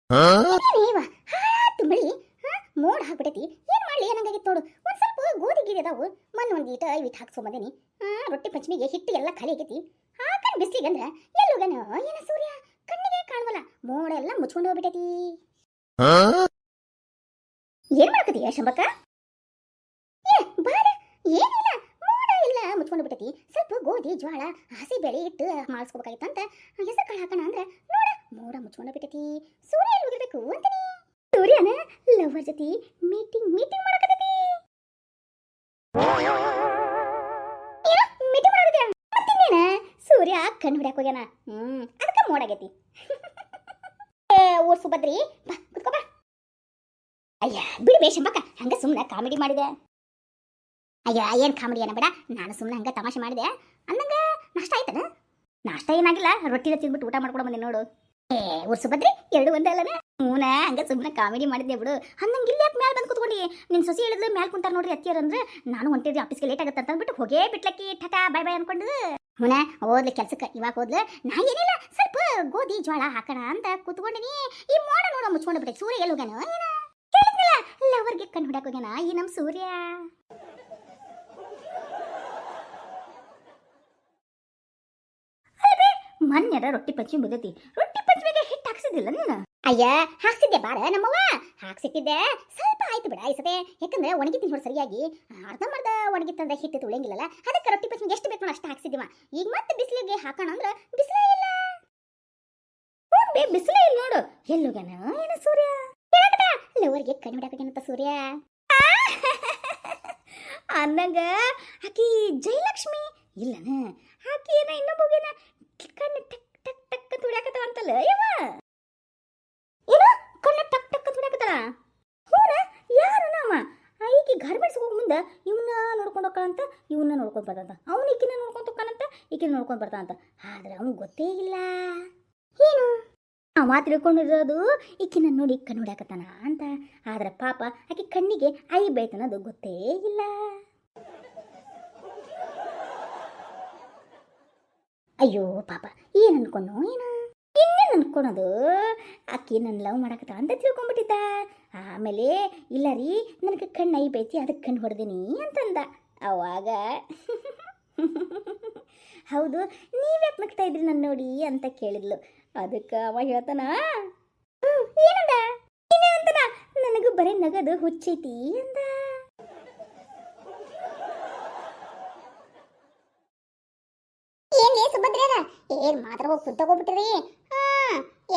ಏನೇವ ತುಂಬಳಿ ಮೋಡ ಹಾಕ್ಬಿಟ್ಟೈತಿ. ಏನ್ ಮಾಡ್ಲಿ ಏನಂಗಾಗಿತ್ತು ನೋಡು. ಒಂದ್ ಸ್ವಲ್ಪ ಗೋಧಿ ಗೀರಿ ಅದಾವು, ಒಂದ್ ಈಟ ಇವಿಟ್ ಹಾಕ್ಸೊಂಬಂದೇನಿ. ರೊಟ್ಟಿ ಪಂಚಮಿಗೆ ಹಿಟ್ಟು ಎಲ್ಲ ಖಾಲಿ ಆಗೈತಿ. ಹಾಕನ್ ಬಿಸ್ಲಿಗೆ ಅಂದ್ರ ಎಲ್ಲೋಗನ ಏನ ಸೂರ್ಯ ಕಣ್ಣಿಗೆ ಕಾಣವಲ್ಲ, ಮೋಡ ಎಲ್ಲ ಮುಚ್ಕೊಂಡು ಹೋಗ್ಬಿಟ್ಟೈತಿ. ಏನ್ ಮಾಡಕತ್ತೀಯ ಶಂಬಕ್ಕ? ಬಾರ ಏನಿಲ್ಲ, ಮೋಡ ಎಲ್ಲ ಮುಚ್ಕೊಂಡು ಬಿಟ್ಟೈತಿ. ಸ್ವಲ್ಪ ಗೋಧಿ ಜ್ವಾಳ ಹಸಿ ಬೆಳೆ ಇಟ್ಟು ಮಾಡಿಸ್ಕೋಬೇಕಾಗಿತ್ತಂತ ಹೆಸರು ಕಾಳು ಹಾಕೋಣ ಅಂದ್ರೆ ನೋಡ ಮೋಡ ಮುಚ್ಕೊಂಡು ಬಿಟ್ಟೈತಿ. ಸೂರ್ಯ ಎಲ್ಲಿ ಹೋಗಿರ್ಬೇಕು ಅಂತೀನಿ. ಸೂರ್ಯನ ಲವರ್ ಜೊತೆ ಮೀಟಿಂಗ್ ಮಾಡಕತ್ತೈತಿ. ಮೀಟಿಂಗ್ ಮಾಡೋದಿದ್ಯಾ ಮತ್ತಿನ್ನೇನ? ಸೂರ್ಯ ಕಣ್ಣು ಹಿಡ್ಯಾಕ ಹೋಗ್ಯಾನ. ಅದಕ್ಕೆ ಮೋಡ ಆಗೈತಿ. ಓ ಸುಭದ್ರಿ ಬಾ ಕುತ್ಕೋ ಬಾ. ಅಯ್ಯ ಬಿಡಿ ಬೇಷಂಬಕ್ಕ, ಹಂಗ ಸುಮ್ಮನೆ ಕಾಮಿಡಿ ಮಾಡಿದೆ. ಅಯ್ಯ ಏನ್ ಕಾಮಿಡಿ ಏನ ಬೇಡ, ನಾನು ಸುಮ್ಮನೆ ಹಂಗ ತಮಾಷೆ ಮಾಡಿದೆ. ಅಂದಂಗ ನಾಷ್ಟ ಆಯ್ತನ? ನಾಷ್ಟ ಏನಾಗಿಲ್ಲ, ರೊಟ್ಟಿನ ತಿಂದ್ಬಿಟ್ಟು ಊಟ ಮಾಡ್ಕೊಡ ಬಂದೆ ನೋಡು. ಊರ್ ಸುಭದ್ರಿ ಎರಡು ಒಂದೇ ಅಲ್ಲನ? ಹೂನ ಹಂಗ ಸುಮ್ಮನೆ ಕಾಮಿಡಿ ಮಾಡಿದ್ದೆ ಬಿಡು. ಹಂಗಂಗ ಇಲ್ಲಿ ಯಾಕೆ ಮ್ಯಾಲ ಬಂದು ಕುತ್ಕೊಂಡಿ? ನಿನ್ ಸೊಸಿ ಹೇಳಿದ್ರೆ ಮ್ಯಾಲ ಕುಂತಾರ ನೋಡ್ರಿ ಅತ್ತಿಯರ್ ಅಂದ್ರೆ ನಾನು ಹೊಂಟಿದ್ದೆ ಆಫೀಸ್ಗೆ ಲೇಟ್ ಆಗತ್ತೆ ಅಂತ ಅಂದ್ಬಿಟ್ಟು ಹೋಗೇ ಬಿಟ್ಲಕ್ಕಿ ಟಾಟಾ ಬೈ ಬೈ ಅನ್ಕೊಂಡು. ಹುನ ಓದ್ಲಿ ಕೆಲ್ಸಕ್ಕೆ ಇವಾಗ ಹೋದ್ಲು. ನಾ ಏನಿಲ್ಲ ಸ್ವಲ್ಪ ಗೋಧಿ ಜ್ವಾಳ ಹಾಕೋಣ ಅಂತ ಕೂತ್ಕೊಂಡಿನಿ. ಈ ಮೋಡ ನೋಡ ಮುಚ್ಕೊಂಡು ಬಿಟ್ಟೆ. ಸೂರ್ಯ ಎಲ್ಲಿ ಹೋಗ್ಯಾನ ಏನ? ಹೇಳಿದ್ನಲ್ಲ ಲವರ್ಗೆ ಕಣ್ಣು ಹಿಡ್ಯಾಕ ಹೋಗ್ಯಾನ ಈ ನಮ್ ಸೂರ್ಯ. ಮೊನ್ನೆರ ರೊಟ್ಟಿ ಪಂಚಮಿ ಬಿದ್ದೈತಿ. ರೊಟ್ಟಿ ಪಂಚಮಿಗೆ ಹಿಟ್ಟು ಹಾಕ್ಸಿದ್ದಿಲ್ಲ ನೀನು? ಅಯ್ಯ ಹಾಕ್ಸಿದ್ದೆ ಬಾರ ನಮ್ಮವ್ವ, ಹಾಕ್ಸಿಟ್ಟಿದ್ದೆ. ಸ್ವಲ್ಪ ಆಯ್ತು ಬಿಡ ಈ ಸತೆ, ಯಾಕಂದ್ರೆ ಒಣಗಿತೀನಿ ನೋಡಿ ಸರಿಯಾಗಿ. ಅರ್ಧಂಬರ್ಧ ಒಣಗಿತ್ತಂದ್ರೆ ಹಿಟ್ಟು ತುಳಿಯಂಗಿಲ್ಲಲ್ಲ, ಅದಕ್ಕೆ ರೊಟ್ಟಿ ಪಂಚಮಿಗೆ ಎಷ್ಟು ಬೇಕು ಅಷ್ಟು ಹಾಕ್ಸಿದ್ದೀವ. ಈಗ ಮತ್ತೆ ಬಿಸಿಲಿಗೆ ಹಾಕೋಣ ಅಂದ್ರೆ ಬಿಸಿಲೇ ಇಲ್ಲ. ಬಿಸಿಲೇ ಇಲ್ಲ ನೋಡು. ಎಲ್ಲೋಗ್ಯಾನ ಏನ ಸೂರ್ಯ? ಲವರ್ಗೆ ಕಣ್ಣು ಬಿಡಬೇಕಂತ ಸೂರ್ಯ ಅಂದಂಗ ಆಕಿ ಜಯಲಕ್ಷ್ಮಿ ಇಲ್ಲನ? ಆಕಿ ಏನ ಇನ್ನೊಬ್ಬಗೇನ ಕಣ್ಣು ಟಕ್ ಟಕ್ ಟಕ್ ತುಡ್ಯಾಕತ್ತವ ಅಂತಲ್ಲ ಯವ್ವ. ಏನು ಕಣ್ಣು ಟಕ್ ಟಕ್ ತುಡ್ಯಾಕತ್ತಳ? ಹೂನ ಯಾರು ನಾವ? ಈಕಿ ಗಾರ್ಮೆಂಟ್ಸ್ ಹೋಗ ಮುಂದೆ ಇವನ್ನ ನೋಡ್ಕೊಂಡು ಹೋಗ್ಕಳಂತ, ಇವನ್ನ ನೋಡ್ಕೊಂಡು ಬರ್ತಾನಂತ. ಅವನು ಈಕಿನ ನೋಡ್ಕೊಂಡು ಹೋಗ್ಕಳಂತ, ಈಕಿನ ನೋಡ್ಕೊಂಡು ಬರ್ತಾನಂತ. ಆದ್ರೆ ಅವ್ನು ಗೊತ್ತೇ ಇಲ್ಲ. ಏನು ಅವ ತಿಳ್ಕೊಂಡಿರೋದು ಈಕಿನ ನೋಡಿ ಕಣ್ಣು ಹೊಡ್ಯಾಕತ್ತಾನ ಅಂತ. ಆದ್ರೆ ಪಾಪ ಆಕೆ ಕಣ್ಣಿಗೆ ಐ ಬೈತನದು ಗೊತ್ತೇ ಇಲ್ಲ. ಅಯ್ಯೋ ಪಾಪ ಏನ್ ಅನ್ಕೊಂಡು ಏನು ಇನ್ನೇನು ಅನ್ಕೊಳೋದು. ಆಕೆ ನನ್ನ ಲವ್ ಮಾಡಕತ್ತ ಅಂತ ತಿಳ್ಕೊಂಡ್ಬಿಟ್ಟಿದ್ದ. ಆಮೇಲೆ ಇಲ್ಲ ರೀ ನನಗೆ ಕಣ್ಣು ಐ ಬೈತಿ ಅದಕ್ಕೆ ಕಣ್ಣು ಹೊಡೆದೀನಿ ಅಂತಂದ. ಅವಾಗ ಹೌದು ನೀವ್ಯಾಕೆ ನಗ್ತಾ ಇದ್ರಿ ನನ್ನ ನೋಡಿ ಅಂತ ಕೇಳಿದ್ಲು. ಅದಕ್ಕೆ ಅವ ಹೇಳ್ತಾನ ಏನಂದ ಅಂತಾನ, ನನಗೂ ಬರೀ ನಗದು ಹುಚ್ಚೈತಿ ಅಂದ. ಏನ್ಲೇ ಸುಭದ್ರೇರ ಏನ್ ಮಾತ್ರ ಹೋಗಿ ಕುಂತೋಗ್ಬಿಟ್ರಿ?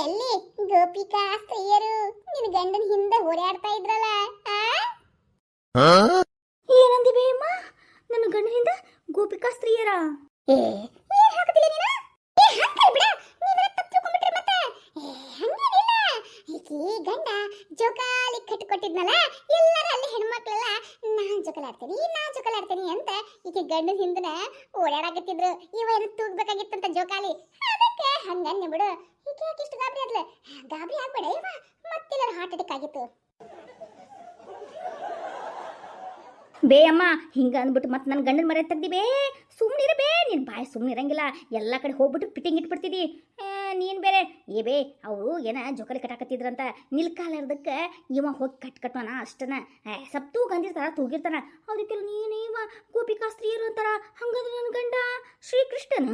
ಎಲ್ಲಿ ಗೋಪಿಕಾ ಸ್ತ್ರೀಯರು ನಿನ್ನ ಗಂಡನ ಹಿಂದೆ ಓಡಾಡ್ತಾ ಇದ್ರಲ್ಲ? ಏನಂದಿ ಬೇಮ್ಮ? ನನ್ನ ಗಂಡನ ಹಿಂದೆ ಗೋಪಿಕಾ ಸ್ತ್ರೀಯರ? ಏನ್ ಹಾಕತಿಲ್ಲ ನೀನು? ಬಿಡ ನೀವೆಲ್ಲ ತಪ್ಪು ತಿಳ್ಕೊಂಡ್ಬಿಟ್ರಿ ಮತ್ತೆ. ಹಂಗೇನಿಲ್ಲ, ಈಕಿ ಗಂಡ ಜೋಕಾಲಿ ಕಟ್ಟಿಕೊಟ್ಟಿದ್ನಲ್ಲ, ಎಲ್ಲರ ಅಲ್ಲಿ ಹೆಣ್ಮಕ್ಳೆಲ್ಲ ನಾನ್ ಜೋಕಾಲಾಡ್ತೀನಿ ಅಂತ ಈಕೆ ಗಂಡನ ಹಿಂದನ ಓಡಾಡಕತ್ತಿದ್ರು. ಇವ ಏನು ತೂಗ್ಬೇಕಾಗಿತ್ತಂತ ಜೋಕಾಲಿ, ಅದಕ್ಕೆ ಹಂಗನ್ನೆ ಬಿಡು. ಈಕೆ ಯಾಕೆ ಇಷ್ಟು ಗಾಬರಿ ಆದ್ಲೆ? ಗಾಬರಿ ಆಗ್ಬೇಡ ಇವ, ಮತ್ತೆಲ್ಲರ ಹಾರ್ಟ್ ಅಟ್ಯಾಕ್ ಆಗಿತ್ತು. ಬೇ ಅಮ್ಮ ಹಿಂಗ ಅಂದ್ಬಿಟ್ಟು ಮತ್ತೆ ನನ್ನ ಗಂಡನ ಮರೆ ತೆಗ್ದಿಬೇ. ಸುಮ್ಮನಿರ ಬೇ, ನೀನು ಬಾಯ್ ಸುಮ್ಮನಿರಂಗಿಲ್ಲ. ಎಲ್ಲ ಕಡೆ ಹೋಗ್ಬಿಟ್ಟು ಪಿಟ್ಟಿಂಗ್ ಇಟ್ಬಿಡ್ತಿದ್ದಿ ನೀನು ಬೇರೆ. ಏ ಬೇ ಅವರು ಏನ ಜೋಕಾಲಿ ಕಟ್ಟಾಕತ್ತಿದ್ರಂತ, ನಿಲ್ಕಾಲರ್ದಕ್ಕೆ ಇವ ಹೋಗಿ ಕಟ್ಕಟ್ವನ ಅಷ್ಟನ. ಸಪ್ತೂ ಗಂದಿರ್ತಾರ ತೂಗಿರ್ತಾನ. ಅದಕ್ಕೆಲ್ಲ ನೀನು ಇವ ಗೋಪಿಕಾ ಸ್ತ್ರೀಯರು ಅಂತಾರ. ಹಂಗಂದ್ರೆ ನನ್ನ ಗಂಡ ಶ್ರೀಕೃಷ್ಣನ?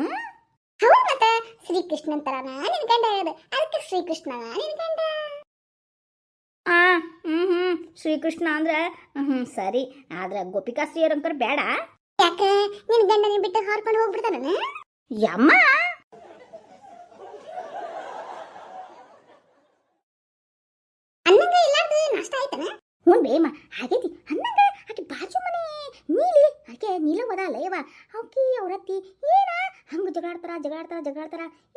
ಹೌದು ಮತ್ತೆ ಶ್ರೀಕೃಷ್ಣನ್ ತರನ ನಿನ್ ಗಂಡ ಇರೋದು, ಅದಕ್ಕೆ ಶ್ರೀಕೃಷ್ಣ ನಿನ್ ಗಂಡ. ಶ್ರೀಕೃಷ್ಣ ಅಂದ್ರೆ ಸರಿ, ಆದ್ರೆ ಗೋಪಿಕಾ ಸ್ತ್ರೀಯರು ಅಂತಾರ ಬೇಡ. ಯಾಕೆ ನಿನ್ ಗಂಡನ ಬಿಟ್ಟು ಹಾರ್ಕೊಂಡು ಹೋಗ್ಬಿಡ್ತಾನ? ಯಮ್ಮ ಅನ್ನಂಗ ಎಲ್ಲಾರ್ದು ನಾಷ್ಟ ಆಯ್ತನ? ಹ್ಞೂ ಬೇಮ ಆಗೈತಿ. ಅನ್ನಂಗ ಆಕೆ ಬಾಜು ಮನೆ ನೀಲಿ ಆಕೆ ನೀಲವದ ಅಲ್ಲಯ್ಯವ, ಆಕಿ ಅವ್ರತ್ತಿ ಏನ ಹಂಗ ಜಗಾಡ್ತಾರ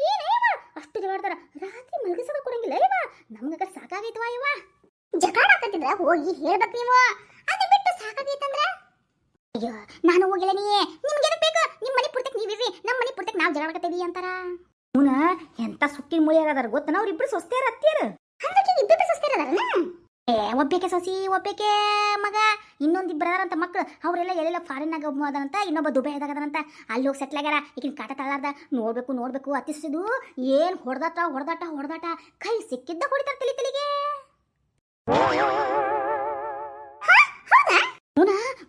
ಏನೇವ ಅಷ್ಟು ಜಗಾಡ್ತಾರ. ರಾತ್ರಿ ಮಲಗಿಸೋದ ಕೊಡಂಗಿಲ್ಲ ಅಯ್ಯವ. ನಮ್ಗ ಸಾಕಾಗೈತವ ಅಯ್ಯವ. ಜಗಾಡಕತ್ತಿದ್ರ ಹೋಗಿ ಹೇಳ್ಬೇಕು ನೀವು. ಅದು ಬಿಟ್ಟು ಸಾಕಾಗೈತಂದ್ರ ಅಯ್ಯೋ ನಾನು ಹೋಗಿಲ್ಲ. ನಿಮ್ಗೇನು ಬೇಕು? ನಿಮ್ಮ ಮನೆ ಪುರ್ತಕ್ ನೀವಿರ್ರಿ, ನಮ್ಮ ಮನೆ ಪುರ್ತಕ್ ನಾವು ಜಗಾಡಕತ್ತೀವಿ ಅಂತಾರ. ಅವನ ಎಂತ ಸುಟ್ಟಿನ ಮುಳಿಯಾರ ಅದಾರ ಗೊತ್ತನ? ಅವ್ರಿಬ್ರು ಸೊಸ್ತೆಯರ ಅತ್ತಿಯರು. ಹಂಗಾಗಿ ಇಬ್ಬಿಬ್ರು ಸೊಸ್ತೆಯರ ಅದಾರನ? ಒಬ್ಬೇಕೆ ಸೊಸಿ ಒಬ್ಬೇಕೆ ಮಗ ಇನ್ನೊಂದಿಬ್ಬರು ಅದಾರಂತ ಮಕ್ಕಳು ಅವರೆಲ್ಲ ಎಲ್ಲೆಲ್ಲ ಫಾರಿನ್ನಾಗ ಒಬ್ಬ ಅದಾರಂತ ಇನ್ನೊಬ್ಬ ದುಬೈದಾಗ ಅದಾರಂತ ಅಲ್ಲಿ ಹೋಗಿ ಸೆಟ್ಲ್ ಆಗ್ಯಾರ ಈಗಿನ ಕಾಟ ತಳ್ಳಾರ್ದ ನೋಡ್ಬೇಕು ಅತ್ತಿಸಿದು ಏನು ಹೊಡೆದಾಟ ಕೈ ಸಿಕ್ಕಿದ್ದ ಹೊಡಿತಾರ ತಲಿಗೆ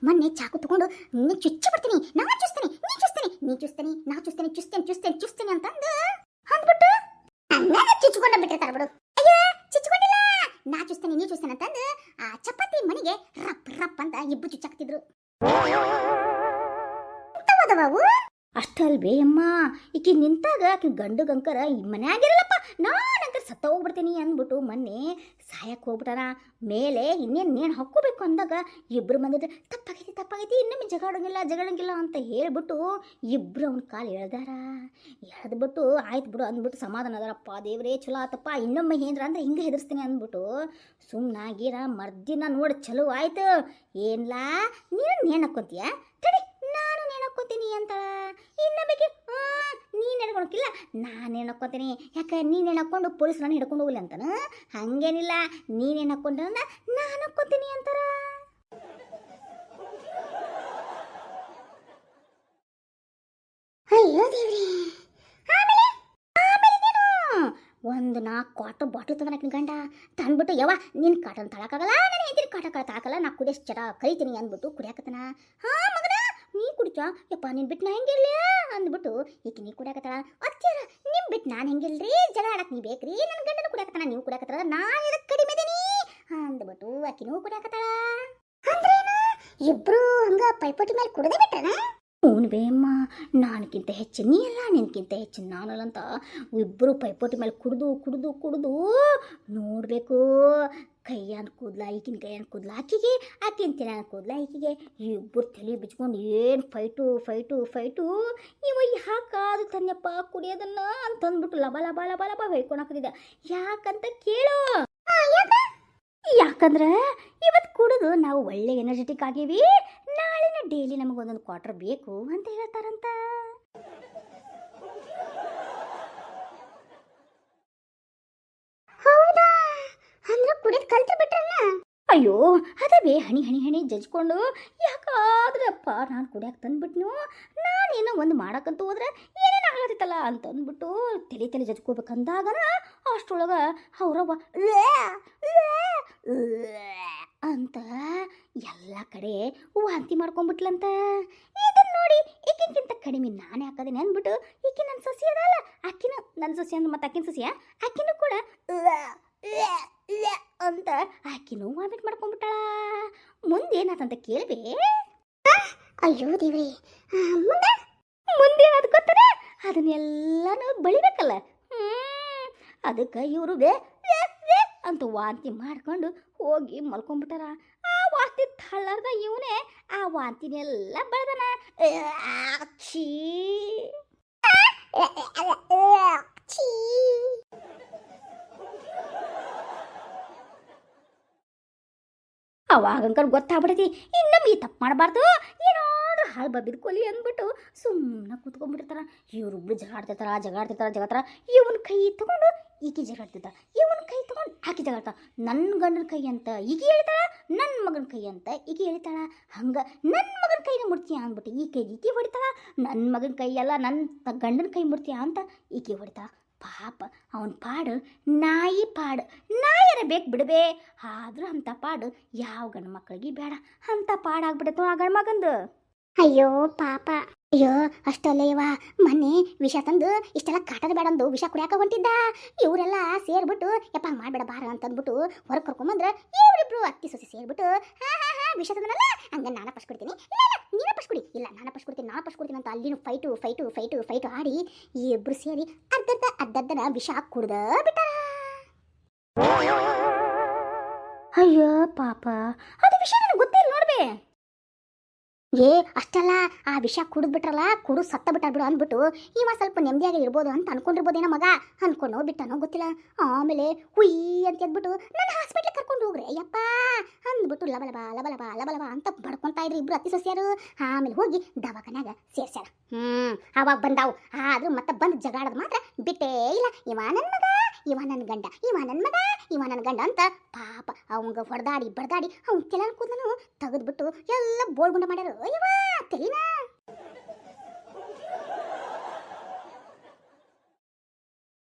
ಮೊನ್ನೆ ಚಾಕು ತಗೊಂಡು ನೀ ಚುಚ್ಚಿ ಬಿಡ್ತೀನಿ ನಾನು ಚುಸ್ತೀನಿ ಚುಸ್ತೀನಿ ಅಂತಂದು ಅಂದ್ಬಿಟ್ಟು ಚುಚ್ಕೊಂಡ ಬಿಟ್ಟಿರ್ತಾರ ಬಿಡು ಅಯ್ಯೋ ಚುಚ್ಕೊಂಡಿಲ್ಲ ನಾ ಚುಸ್ತೀನಿ ನೀ ಚುಸ್ತಾನೆ ಅಂತಂದು ಆ ಚಪಾತಿ ಮನೆಗೆ ರಪ್ ಅಂತ ಇಬ್ಬರು ಚುಚ್ಚಾಕ್ತಿದ್ರು ಅಷ್ಟಲ್ವೇ ಅಮ್ಮ ಈಕಿ ನಿಂತಾಗ ಆಕಿ ಗಂಡು ಗಂಕರ ಮನ್ಯಾಗಿರಲ್ಲಪ್ಪ ನಾನಂಕರ್ ಸತ್ತ ಹೋಗ್ಬಿಡ್ತೀನಿ ಅಂದ್ಬಿಟ್ಟು ಮೊನ್ನೆ ಸಾಯಕ್ಕೆ ಹೋಗ್ಬಿಟ್ಟಾನ ಮೇಲೆ ಇನ್ನೇನು ಹಾಕ್ಕೋಬೇಕು ಅಂದಾಗ ಇಬ್ಬರು ಮಂದಿ ತಪ್ಪಾಗೈತಿ ಇನ್ನೊಮ್ಮೆ ಜಗಳಂಗಿಲ್ಲ ಅಂತ ಹೇಳ್ಬಿಟ್ಟು ಇಬ್ಬರು ಅವನ ಕಾಲು ಎಳೆದ್ಬಿಟ್ಟು ಆಯ್ತು ಬಿಡು ಅಂದ್ಬಿಟ್ಟು ಸಮಾಧಾನ ಅದಾರಪ್ಪ ದೇವ್ರೇ ಚಲೋ ಆತಪ್ಪ ಇನ್ನೊಮ್ಮೆ ಏನ್ರ ಅಂದ್ರೆ ಹಿಂಗೆ ಹೆದರ್ಸ್ತೀನಿ ಅಂದ್ಬಿಟ್ಟು ಸುಮ್ಮನಾಗಿರ ಮರ್ದಿನ ನೋಡಿ ಚಲೋ ಆಯ್ತು ಏನ್ಲಾ ನೀನು ನೇಣು ಹಾಕ್ಕೊಂತೀಯ ತಡಿ ನಾನು ನೇಣು ಹಾಕ್ಕೊಂತೀನಿ ಅಂತ ಇನ್ನೊಬ್ಬಕ್ಕೆ ನೀನು ಹಿಡ್ಕೊಳಕ್ಕಿಲ್ಲ ನಾನು ಹಾಕ್ಕೊಂತೀನಿ ಯಾಕೆ ನೀನು ಹಾಕ್ಕೊಂಡು ಪೊಲೀಸ್ ನಾನು ಹಿಡ್ಕೊಂಡು ಹೋಗಲಿ ಅಂತಾನ ಹಂಗೇನಿಲ್ಲ ನೀನೇನು ಹಾಕ್ಕೊಂಡ ನಾನು ಹಾಕ್ಕೊಂತೀನಿ ಅಂತಾರ ಅಯ್ಯೋ ದೇವ್ರಿ ಒಂದು 4 ಕ್ವಾರ್ಟರ್ ಬಾಟಲ್ ತಂದ ಗಂಡ ತಂದ್ಬಿಟ್ಟು ಯವ್ವ ನಿನ್ನ ಕಾಟನ್ ತಳಕಾಗಲ್ಲ ನಾನು ಹೇಳ್ತೀನಿ ಕಾಟ ತಾಕಲ್ಲ ನಾ ಕುಡಿಯೋಷ್ಟು ಚಟ ಕರಿತೀನಿ ಅಂದ್ಬಿಟ್ಟು ಕುಡಿಯಾಕತ್ತನ ಮಗನ ನೀ ಕುಡಿಚ ಯಪ್ಪ ನೀನು ಬಿಟ್ಟು ನಾ ಹೆಂಗಿರ್ಲಿ ಅಂದ್ಬಿಟ್ಟು ಈಗ ನೀ ಕುಡಿಯಾಕತ್ತಾಳ ಅತ್ಯಾರ ನಿಮ್ಮ ಬಿಟ್ಟು ನಾನು ಹೆಂಗಿಲ್ರಿ ಜಗಳ ಆಡಕ್ಕೆ ನೀ ಬೇಕ್ರಿ ನನ್ನ ಗಂಡನ ಕುಡಿಯಾಕತ್ತಾನ ನೀವು ಕುಡಿಯಾಕತ್ತಾರ ನಾ ಇದಕ್ಕೆ ಕಡಿಮೆ ಇದೀನಿ ಅಂದ್ಬಿಟ್ಟು ಆಕಿನೂ ಕುಡಿಯಾಕತ್ತಾಳ ಅಂದ್ರೇನು ಇಬ್ರು ಹಂಗ ಪೈಪೋಟಿ ಮೇಲೆ ಕುಡಿದೇ ಬಿಟ್ರನ ಬೇಮ್ಮ ನಾನಕ್ಕಿಂತ ಹೆಚ್ಚು ನೀ ಅಲ್ಲ ನಿನ್ಕಿಂತ ಹೆಚ್ಚು ನಾನಲ್ಲ ಅಂತ ಇಬ್ಬರು ಪೈಪೋಟಿ ಮೇಲೆ ಕುಡಿದು ನೋಡಬೇಕು ಕೈಯನ್ ಕೂದಲ ಈಗಿನ ಕೈಯನ್ ಕೂದಲ ಆಕಿಗೆ ಆಕಿನ ತಿನ್ನ ಕೂದಲ ಈಕಿಗೆ ಇಬ್ಬರು ತಲೆ ಬಿಚ್ಕೊಂಡು ಏನು ಫೈಟು ಇವ ಯಾಕಾದು ತನ್ನಪ್ಪ ಕುಡಿಯೋದನ್ನ ಅಂತಂದ್ಬಿಟ್ಟು ಲಬ ಹೊಯ್ಕೊಳಕತ್ತಿದ್ದೆ ಯಾಕಂತ ಕೇಳು ಯಾಕಂದ್ರೆ ಇವತ್ತು ಕುಡಿದು ನಾವು ಒಳ್ಳೆ ಎನರ್ಜೆಟಿಕ್ ಆಗೀವಿ ನಾಳಿನ ಡೈಲಿ ನಮಗೊಂದೊಂದು ಕ್ವಾರ್ಟರ್ ಬೇಕು ಅಂತ ಹೇಳ್ತಾರಂತ ಹೌದಾ ಅಂದ್ರೆ ಕುಡಿದು ಕಲ್ತು ಬಿಟ್ರಲ್ಲ ಅಯ್ಯೋ ಅದೇ ಹಣಿ ಜಜ್ಕೊಂಡು ಯಾಕಾದ್ರಪ್ಪ ನಾನು ಕುಡಿಯಾಕ ತಂದ್ಬಿಟ್ನು ನಾನೇನೋ ಒಂದು ಮಾಡಕ್ಕಂತ ಹೋದ್ರೆ ಏನೇನು ಆಗತ್ತಿತ್ತಲ್ಲ ಅಂತಂದ್ಬಿಟ್ಟು ತಲೆ ಜಜ್ಕೋಬೇಕಂದಾಗನ ಅಷ್ಟರೊಳಗೆ ಅವರವ್ವ ಅಂತ ಎಲ್ಲ ಕಡೆ ವಾಂತಿ ಮಾಡ್ಕೊಂಡ್ಬಿಟ್ಲಂತ ಇದನ್ನ ನೋಡಿ ಈಕಿನ್ಕಿಂತ ಕಡಿಮೆ ನಾನೇ ಹಾಕೋದೇನೆ ಅಂದ್ಬಿಟ್ಟು ಈಕಿ ನನ್ನ ಸೊಸಿ ಅದಲ್ಲ ಆಕಿನ ನನ್ನ ಸೊಸಿ ಅಂದ್ರೆ ಮತ್ತೆ ಆಕಿನ ಸೊಸಿಯ ಆಕಿನೂ ಕೂಡ ಅಂತ ಆಕಿನೂ ವಾಮಿಟ್ ಮಾಡ್ಕೊಂಡ್ಬಿಟ್ಟಾಳ ಮುಂದೆ ಏನಾತಂತ ಕೇಳ್ಬೇ ಅಯ್ಯೋ ದೇವ್ರಿ ಮುಂದೆ ಏನಾದ್ರು ಗೊತ್ತದ ಅದನ್ನೆಲ್ಲನೂ ಬಳಿಬೇಕಲ್ಲ ಅದಕ್ಕೆ ಇವರು ಅಂತ ವಾಂತಿ ಮಾಡ್ಕೊಂಡು ಹೋಗಿ ಮಲ್ಕೊಂಡ್ಬಿಟ್ಟಾರ ಆ ವಾಂತಿ ತಳ್ಳಾರ್ದ ಇವನೇ ಆ ವಾಂತಿನೆಲ್ಲ ಬೆಳೆದನ ಅವಾಗಂಕರ್ ಗೊತ್ತಾಗ್ಬಿಡತಿ ಇನ್ನೊಮ್ಮೆ ತಪ್ಪು ಮಾಡಬಾರ್ದು ಏನಾದ್ರೂ ಹಾಳು ಬಬ್ಬಿದ್ಕೊಲಿ ಅಂದ್ಬಿಟ್ಟು ಸುಮ್ಮನೆ ಕೂತ್ಕೊಂಡ್ಬಿಟ್ಟಿರ್ತಾರ ಇವ್ರಿಬ್ರು ಜಗಾಡ್ತಿರ್ತಾರ ಇವನ ಕೈ ತಗೊಂಡು ಈಕೆ ಜಗಾಡ್ತಿರ್ತಾರ ಇವನ ಕೈ ತಗೊಂಡು ಆಕೆ ಜಗಾಡ್ತಾಳ ನನ್ನ ಗಂಡನ ಕೈ ಅಂತ ಈಕೆ ಹೇಳ್ತಾಳ ನನ್ನ ಮಗನ ಕೈ ಅಂತ ಈಕೆ ಹೇಳ್ತಾಳ ಹಂಗೆ ನನ್ನ ಮಗನ ಕೈನ ಮುಡ್ತೀಯ ಅಂದ್ಬಿಟ್ಟು ಈಕೆ ಹೊಡಿತಾಳ ನನ್ನ ಮಗನ ಕೈ ಅಲ್ಲ ನನ್ನ ಗಂಡನ ಕೈ ಮುಡ್ತೀಯ ಅಂತ ಈಕೆ ಹೊಡಿತಾಳ ಪಾಪ ಅವನ ಪಾಡು ನಾಯರ ಬೇಕು ಬಿಡಬೇ ಆದ್ರೂ ಅಂಥ ಪಾಡು ಯಾವ ಗಂಡು ಮಕ್ಕಳಿಗೆ ಬೇಡ ಅಂಥ ಪಾಡಾಗ್ಬಿಡತ್ತು ಆ ಗಂಡು ಮಗಂದು ಅಯ್ಯೋ ಪಾಪ ಅಯ್ಯೋ ಅಷ್ಟಲ್ಲೇ ಇವ ಮೊನ್ನೆ ವಿಷ ತಂದು ಇಷ್ಟೆಲ್ಲ ಕಾಟದ ಬೇಡಂದು ವಿಷ ಕುಡಿಯಾಕ ಹೊಂಟಿದ್ದ ಇವರೆಲ್ಲ ಸೇರ್ಬಿಟ್ಟು ಯಪ್ಪ ಹಂಗೆ ಮಾಡಬೇಡ ಬಾರ ಅಂತಂದ್ಬಿಟ್ಟು ಹೊರಗೆ ಕರ್ಕೊಂಬಂದ್ರೆ ಇವರಿಬ್ರು ಅತ್ತಿ ಸೊಸಿ ಸೇರ್ಬಿಟ್ಟು ವಿಷ ತಂದನಲ್ಲ ಹಂಗೆ ನಾನು ಫಸ್ಟ್ ಕೊಡ್ತೀನಿ ಇಲ್ಲ ನೀನೇ ಫಸ್ಟ್ ಕೊಡಿ ಇಲ್ಲ ನಾನು ಫಸ್ಟ್ ಕೊಡ್ತೀನಿ ಅಂತ ಅಲ್ಲಿನೂ ಫೈಟು ಆಡಿ ಇಬ್ರು ಸೇರಿ ಅರ್ಧನ ವಿಷ ಕುಡ್ದ ಬಿಟ್ಟಾರ ಅಯ್ಯೋ ಪಾಪ ಅದು ವಿಷಯ ನನಗೆ ಗೊತ್ತಿಲ್ಲ ನೋಡ್ಬೇ ಅಷ್ಟಲ್ಲ ಆ ವಿಷ ಕುಡಿದ್ಬಿಟ್ರಲ್ಲ ಕುಡು ಸತ್ತ ಬಿಟ್ಟಾರ ಅಂದ್ಬಿಟ್ಟು ಇವ ಸ್ವಲ್ಪ ನೆಮ್ಮದಿಯಾಗಿ ಇರ್ಬೋದು ಅಂತ ಅನ್ಕೊಂಡಿರ್ಬೋದೇನೋ ಮಗ ಅನ್ಕೊಂಡು ಬಿಟ್ಟನೋ ಗೊತ್ತಿಲ್ಲ ಆಮೇಲೆ ಹುಯ್ ಅಂತ ಎದ್ಬಿಟ್ಟು ನನ್ನ ಹಾಸ್ಪಿಟ್ಲಿಗೆ ಕರ್ಕೊಂಡು ಹೋಗ್ರೆ ಯಪ್ಪ ಅಂದ್ಬಿಟ್ಟು ಲಬಲಬ ಅಂತ ಬಡ್ಕೊತಾ ಇದ್ರು ಇಬ್ರು ಅತ್ತಿ ಸೊಸೆಯರು ಆಮೇಲೆ ಹೋಗಿ ದವಾಖಾನ್ಯಾಗ ಸೇರ್ಸ್ಯಾರ ಅವಾಗ ಬಂದಾವು ಆದ್ರೂ ಮತ್ತೆ ಬಂದು ಜಗಾಡೋದು ಮಾತ್ರ ಬಿಟ್ಟೇ ಇಲ್ಲ ಇವ ನನ್ನ ಮಗ ಇವ ನನ್ನ ಗಂಡ, ಇವ ನನ್ನ ಮಗ, ಇವ ನನ್ನ ಗಂಡ ಅಂತ ಪಾಪ ಅವಂಗ ಹೊಡೆದಾಡಿ ಬಡ್ದಾಡಿ ಅವ್ನ ತೆಲನ ಕೂದಲನು ತೆಗೆದ್ಬಿಟ್ಟು ಎಲ್ಲ ಬೋಳ್ಗುಂಡ ಮಾಡ್ಯಾರ ಇವ ತೆಲಿನ.